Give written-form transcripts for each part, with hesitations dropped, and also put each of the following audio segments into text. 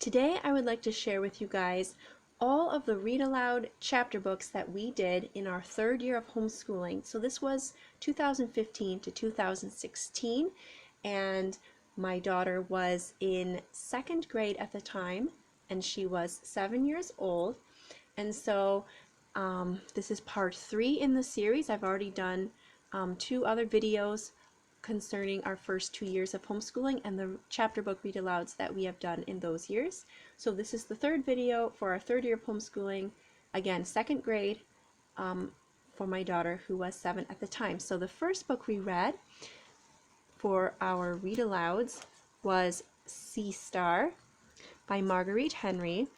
Today I would like to share with you guys all of the read aloud chapter books that we did in our third year of homeschooling. So this was 2015 to 2016, and my daughter was in second grade at the time, and she was 7 years old. And so this is part 3 in the series. I've already done 2 other videos concerning our first 2 years of homeschooling and the chapter book read alouds that we have done in those years. So this is the third video for our third year of homeschooling, again second grade, for my daughter who was 7 at the time. So the first book we read for our read alouds was Sea Star by Marguerite Henry.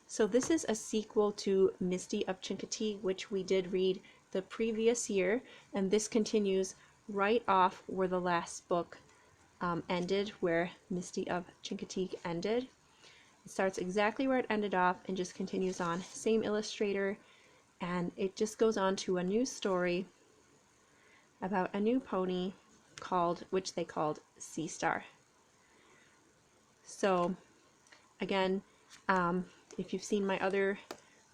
So this is a sequel to Misty of Chincoteague, which we did read the previous year, and this continues right off where the last book ended, where Misty of Chincoteague ended. It starts exactly where it ended off and just continues on. Same illustrator, and it just goes on to a new story about a new pony which they called Sea Star. So again, if you've seen my other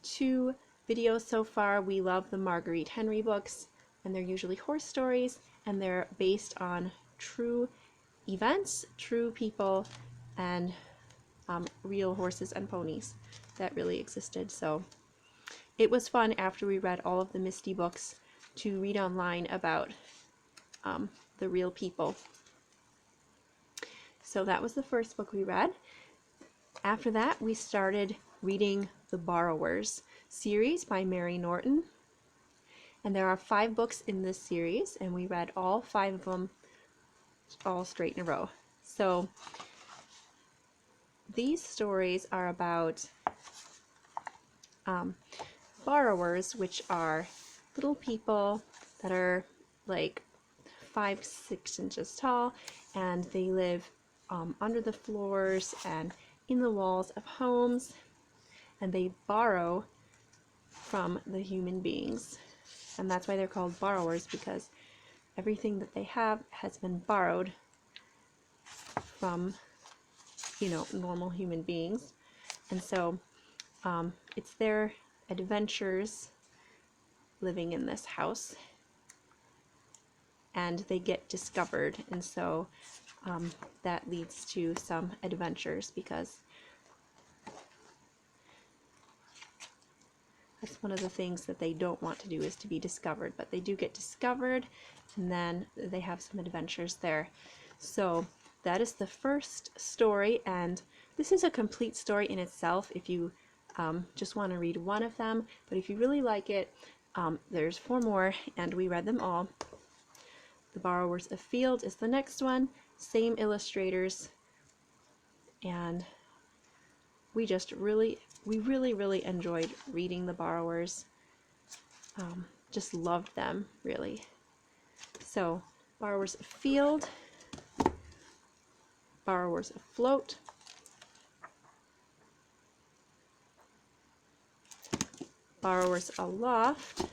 2 videos so far, we love the Marguerite Henry books, and they're usually horse stories, and they're based on true events, true people, and real horses and ponies that really existed. So it was fun after we read all of the Misty books to read online about the real people. So that was the first book we read. After that, we started reading the Borrowers series by Mary Norton. And there are 5 books in this series, and we read all 5 of them all straight in a row. So these stories are about borrowers, which are little people that are like 5-6 inches tall, and they live under the floors and in the walls of homes, and they borrow from the human beings. And that's why they're called borrowers, because everything that they have has been borrowed from, normal human beings. And so it's their adventures living in this house, and they get discovered, and so that leads to some adventures, because that's one of the things that they don't want to do, is to be discovered. But they do get discovered, and then they have some adventures there. So that is the first story, and this is a complete story in itself if you just want to read one of them. But if you really like it, there's 4 more, and we read them all. The Borrowers Afield is the next one, same illustrators, and we really enjoyed reading the Borrowers. Just loved them, really. So Borrowers Afield, Borrowers Afloat, Borrowers Aloft,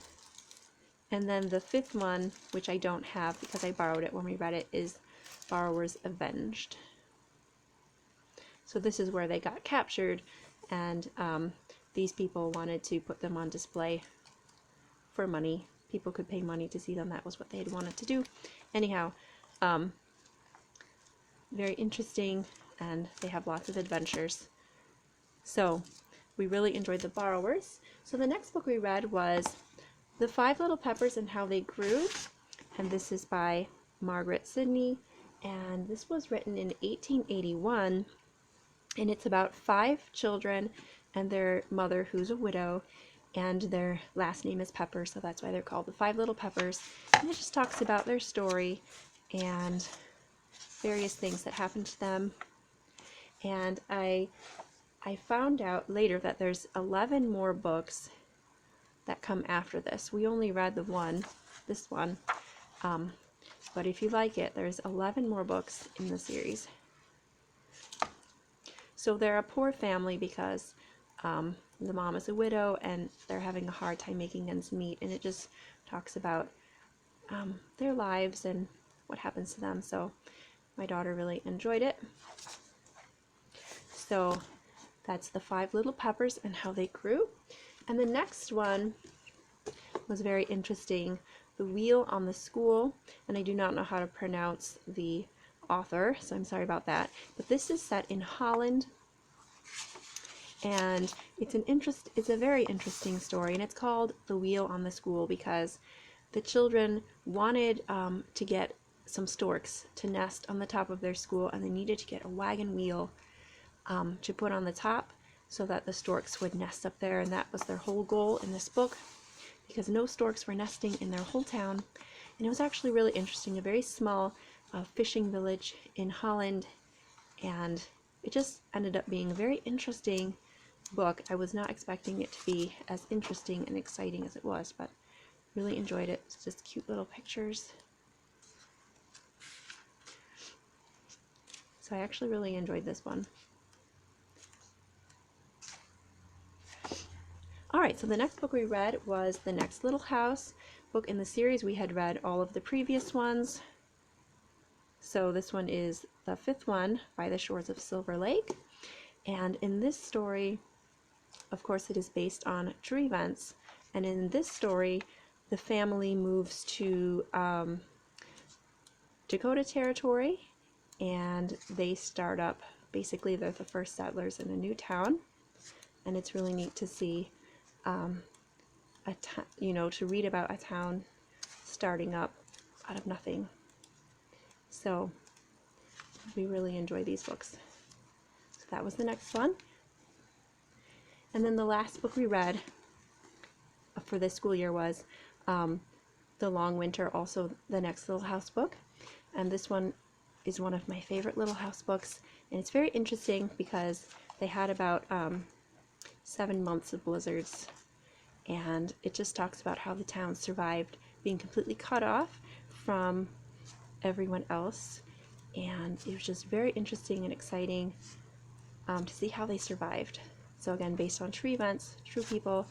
and then the 5th one, which I don't have because I borrowed it when we read it, is Borrowers Avenged. So this is where they got captured, and these people wanted to put them on display for money. People could pay money to see them. That was what they had wanted to do. Anyhow, very interesting, and they have lots of adventures. So we really enjoyed the Borrowers. So the next book we read was The 5 Little Peppers and How They Grew, and this is by Margaret Sidney, and this was written in 1881, and it's about 5 children and their mother, who's a widow, and their last name is Pepper, so that's why they're called the 5 Little Peppers. And it just talks about their story and various things that happened to them. And I found out later that there's 11 more books that come after this. We only read this one, but if you like it, there's 11 more books in the series. So they're a poor family because the mom is a widow, and they're having a hard time making ends meet, and it just talks about their lives and what happens to them. So my daughter really enjoyed it. So that's the 5 little peppers and how they grew. And the next one was very interesting, The Wheel on the School, and I do not know how to pronounce the author, so I'm sorry about that. But this is set in Holland, and it's a very interesting story, and it's called The Wheel on the School because the children wanted to get some storks to nest on the top of their school, and they needed to get a wagon wheel to put on the top so that the storks would nest up there, and that was their whole goal in this book because no storks were nesting in their whole town. And it was actually really interesting, a very small fishing village in Holland, and it just ended up being a very interesting book. I was not expecting it to be as interesting and exciting as it was, but really enjoyed it. It's just cute little pictures. So I actually really enjoyed this one. Alright, so the next book we read was The Next Little House book in the series. We had read all of the previous ones. So this one is the 5th one, By the Shores of Silver Lake. And in this story, of course, it is based on true events. And in this story, the family moves to Dakota Territory, and they start up, basically they're the first settlers in a new town. And it's really neat to see to read about a town starting up out of nothing. So we really enjoy these books. So that was the next one. And then the last book we read for this school year was The Long Winter, also the Next Little House book. And this one is one of my favorite Little House books. And it's very interesting because they had about 7 months of blizzards, and it just talks about how the town survived being completely cut off from everyone else, and it was just very interesting and exciting to see how they survived. So again, based on true events, true people,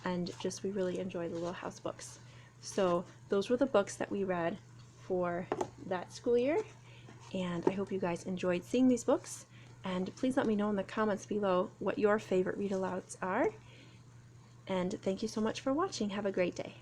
and just we really enjoy the Little House books. So those were the books that we read for that school year, and I hope you guys enjoyed seeing these books. And please let me know in the comments below what your favorite read-alouds are. And thank you so much for watching. Have a great day.